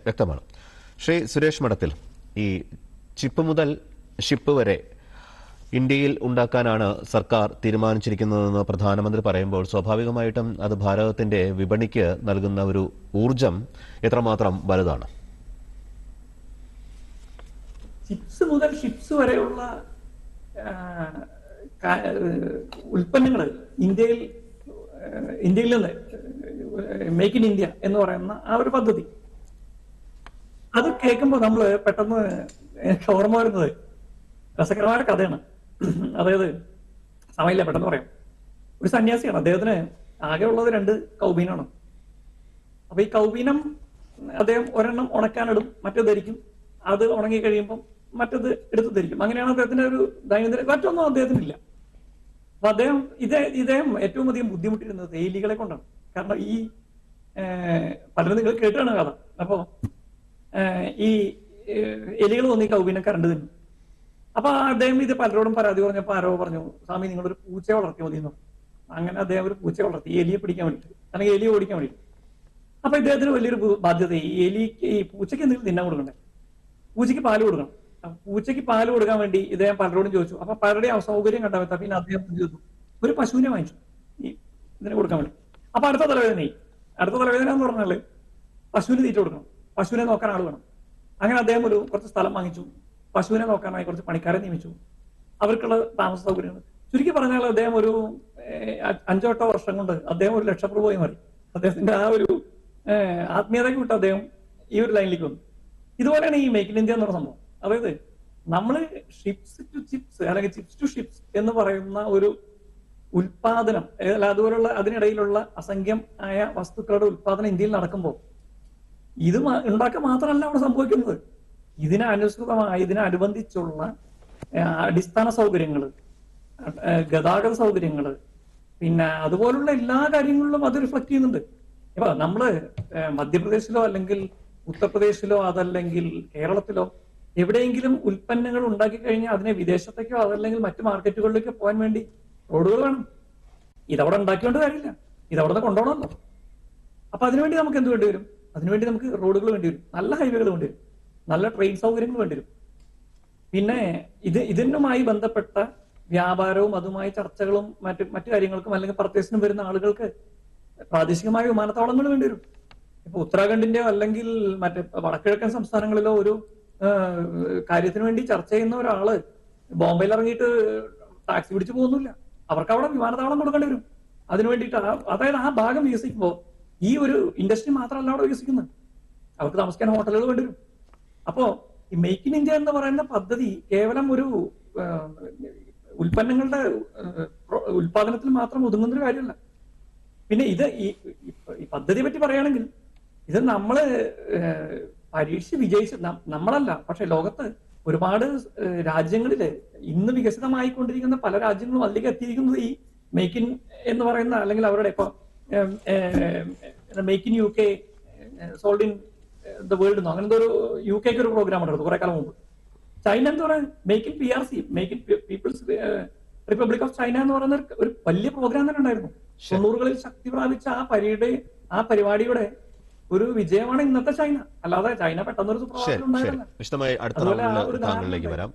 വ്യക്തമാണ്. ശ്രീ സുരേഷ് മഠത്തിൽ, ഈ ചിപ്പ് മുതൽ ഷിപ്പ് വരെ ഇന്ത്യയിൽ ഉണ്ടാക്കാനാണ് സർക്കാർ തീരുമാനിച്ചിരിക്കുന്നതെന്ന് പ്രധാനമന്ത്രി പറയുമ്പോൾ സ്വാഭാവികമായിട്ടും അത് ഭാരതത്തിന്റെ വിപണിക്ക് നൽകുന്ന ഒരു ഊർജം എത്രമാത്രം വലുതാണ്? ചിപ്സ് മുതൽ ഷിപ്സ് വരെയുള്ള ഉൽപ്പന്നങ്ങൾ ഇന്ത്യയിൽ നിന്ന് മേക്ക് ഇൻ ഇന്ത്യ എന്ന് പറയുന്ന ആ ഒരു പദ്ധതി, അത് കേൾക്കുമ്പോൾ നമ്മൾ പെട്ടെന്ന് എനിക്ക് ഓർമ്മ വരുന്നത് രസകരമായ കഥയാണ്. അതായത് സമയമില്ല, പെട്ടെന്ന് പറയാം. ഒരു സന്യാസിയാണ്, അദ്ദേഹത്തിന് ആകെ ഉള്ളത് 2 കൗബീനാണ്. അപ്പൊ ഈ കൗബീനം അദ്ദേഹം ഒരെണ്ണം ഉണക്കാനിടും, മറ്റേത് ധരിക്കും. അത് ഉണങ്ങി കഴിയുമ്പോൾ മറ്റത് എടുത്ത് ധരിക്കും. അങ്ങനെയാണ് അദ്ദേഹത്തിന്റെ ഒരു ദൈനംദിന. മറ്റൊന്നും അദ്ദേഹത്തിനില്ല. അപ്പൊ ഇദ്ദേഹം ഏറ്റവും അധികം ബുദ്ധിമുട്ടിരുന്നത് എലികളെ കൊണ്ടാണ്. കാരണം ഈ പലരും നിങ്ങൾ കേട്ടാണ് കഥ. അപ്പോ ഈ എലികൾ വന്ന് ഈ കൗബീനെ കരണ്ട് തിന്നു. അപ്പൊ അദ്ദേഹം ഇത് പലരോടും പരാതി പറഞ്ഞപ്പോ ആരോ പറഞ്ഞു, സ്വാമി നിങ്ങളൊരു പൂച്ചയെ വളർത്തി മതി എന്ന്. അങ്ങനെ അദ്ദേഹം ഒരു പൂച്ചയെ വളർത്തി, എലിയെ പിടിക്കാൻ വേണ്ടിയിട്ട്, അല്ലെങ്കിൽ എലിയെ ഓടിക്കാൻ വേണ്ടിയിട്ട്. അപ്പൊ ഇദ്ദേഹത്തിന് വലിയൊരു ബാധ്യത, ഈ പൂച്ചയ്ക്ക് എന്തെങ്കിലും തിന്നാൻ കൊടുക്കണ്ടേ, പൂച്ചയ്ക്ക് പാല് കൊടുക്കണം. പൂച്ചയ്ക്ക് പാല് കൊടുക്കാൻ വേണ്ടി ഇദ്ദേഹം പലരോടും ചോദിച്ചു. അപ്പൊ പലരുടെയും അസൗകര്യം കണ്ടാൽ പിന്നെ അദ്ദേഹം ചെയ്തു, ഒരു പശുവിനെ വാങ്ങിച്ചു ഈ ഇതിനെ കൊടുക്കാൻ വേണ്ടി. അപ്പൊ അടുത്ത തലവേദന എന്ന് പറഞ്ഞാല് പശുവിന് തീറ്റ കൊടുക്കണം, പശുവിനെ നോക്കാൻ ആൾ വേണം. അങ്ങനെ അദ്ദേഹം കുറച്ച് സ്ഥലം വാങ്ങിച്ചു, പശുവിനെ നോക്കാനായി കുറച്ച് പണിക്കാരെ നിയമിച്ചു, അവർക്കുള്ള താമസ സൗകര്യങ്ങൾ. ചുരുക്കി പറഞ്ഞാൽ അദ്ദേഹം ഒരു 5-8 വർഷം കൊണ്ട് അദ്ദേഹം ഒരു ലക്ഷപ്രഭുവായി മാറി. അദ്ദേഹത്തിന്റെ ആ ഒരു ആത്മീയതയ്ക്ക് വിട്ട് അദ്ദേഹം ഈ ഒരു ലൈനിലേക്ക് വന്നു. ഇതുപോലെയാണ് ഈ മേക്ക് ഇൻ ഇന്ത്യ എന്ന് പറഞ്ഞ സംഭവം. അതായത് നമ്മള് ഷിപ്സ് ടു ചിപ്സ് അല്ലെങ്കിൽ ചിപ്സ് ടു ഷിപ്സ് എന്ന് പറയുന്ന ഒരു ഉൽപാദനം, അതുപോലുള്ള അതിനിടയിലുള്ള അസംഖ്യം ആയ വസ്തുക്കളുടെ ഉൽപാദനം ഇന്ത്യയിൽ നടക്കുമ്പോൾ ഇത് ഉണ്ടാക്കാൻ മാത്രമല്ല അവിടെ സംഭവിക്കുന്നത്. ഇതിനനുസൃതമായി ഇതിനനുബന്ധിച്ചുള്ള അടിസ്ഥാന സൗകര്യങ്ങൾ, ഗതാഗത സൗകര്യങ്ങൾ, പിന്നെ അതുപോലുള്ള എല്ലാ കാര്യങ്ങളിലും അത് റിഫ്ലക്ട് ചെയ്യുന്നുണ്ട്. ഇപ്പൊ നമ്മള് മധ്യപ്രദേശിലോ അല്ലെങ്കിൽ ഉത്തർപ്രദേശിലോ അതല്ലെങ്കിൽ കേരളത്തിലോ എവിടെയെങ്കിലും ഉൽപ്പന്നങ്ങൾ ഉണ്ടാക്കി കഴിഞ്ഞാൽ അതിനെ വിദേശത്തേക്കോ അതല്ലെങ്കിൽ മറ്റു മാർക്കറ്റുകളിലേക്കോ പോകാൻ വേണ്ടി റോഡുകൾ വേണം. ഇതവിടെ ഉണ്ടാക്കിയോണ്ട് കാര്യമില്ല, ഇതവിടെ നിന്ന് കൊണ്ടുപോകണമല്ലോ. അപ്പൊ അതിനുവേണ്ടി നമുക്ക് എന്ത് വേണ്ടി വരും? അതിനുവേണ്ടി നമുക്ക് റോഡുകൾ വേണ്ടി വരും, നല്ല ഹൈവേകൾ വേണ്ടി വരും, നല്ല ട്രെയിൻ സൗകര്യങ്ങൾ വേണ്ടി വരും. പിന്നെ ഇതിനുമായി ബന്ധപ്പെട്ട വ്യാപാരവും അതുമായി ചർച്ചകളും മറ്റു കാര്യങ്ങൾക്കും അല്ലെങ്കിൽ പർച്ചേസിനും വരുന്ന ആളുകൾക്ക് പ്രാദേശികമായ വിമാനത്താവളങ്ങൾ വേണ്ടി വരും. ഇപ്പൊ ഉത്തരാഖണ്ഡിന്റെയോ അല്ലെങ്കിൽ മറ്റേ വടക്കിഴക്കൻ സംസ്ഥാനങ്ങളിലോ ഒരു കാര്യത്തിന് വേണ്ടി ചർച്ച ചെയ്യുന്ന ഒരാള് ബോംബെയിൽ ഇറങ്ങിയിട്ട് ടാക്സി പിടിച്ചു പോകുന്നില്ല. അവർക്ക് അവിടെ വിമാനത്താവളം കൊടുക്കേണ്ടി വരും. അതിനു വേണ്ടിയിട്ട് അതായത് ആ ഭാഗം വികസിക്കുമ്പോൾ ഈ ഒരു ഇൻഡസ്ട്രി മാത്രമല്ല അവിടെ വികസിക്കുന്നത്, അവർക്ക് താമസിക്കാൻ ഹോട്ടലുകൾ വേണ്ടി വരും. അപ്പോ ഈ മേക്ക് ഇൻ ഇന്ത്യ എന്ന് പറയുന്ന പദ്ധതി കേവലം ഒരു ഉൽപ്പന്നങ്ങളുടെ ഉൽപാദനത്തിൽ മാത്രം ഒതുങ്ങുന്നൊരു കാര്യമല്ല. പിന്നെ ഈ പദ്ധതിയെ പറ്റി പറയുകയാണെങ്കിൽ ഇത് നമ്മള് പരീക്ഷ വിജയിച്ച് നമ്മളല്ല, പക്ഷെ ലോകത്ത് ഒരുപാട് രാജ്യങ്ങളില് ഇന്ന് വികസിതമായിക്കൊണ്ടിരിക്കുന്ന പല രാജ്യങ്ങളും അതിലേക്ക് എത്തിയിരിക്കുന്നത് ഈ മേക്ക് ഇൻ എന്ന് പറയുന്ന അല്ലെങ്കിൽ അവരുടെ ഇപ്പൊ make in UK, sold in the world എന്നോ അങ്ങനത്തെ ഒരു UK ഒരു പ്രോഗ്രാം ഉണ്ടായിരുന്നു കുറെ കാലം മുമ്പ്. ചൈന എന്ന് പറയുന്നത് make in PRC, make in People's Republic of China എന്ന് പറയുന്ന ഒരു വലിയ പ്രോഗ്രാം തന്നെ ഉണ്ടായിരുന്നു. 90കളിൽ ശക്തി പ്രാപിച്ച ആ പരിപാടിയുടെ ഒരു വിജയമാണ് ഇന്നത്തെ ചൈന. അല്ലാതെ ചൈന പെട്ടെന്നൊരു സുപ്രഭാതത്തിൽ ഉണ്ടായിരുന്നില്ല. വിശദമായി അടുത്ത റൗണ്ടിൽ താങ്കളിലേക്ക് വരാം.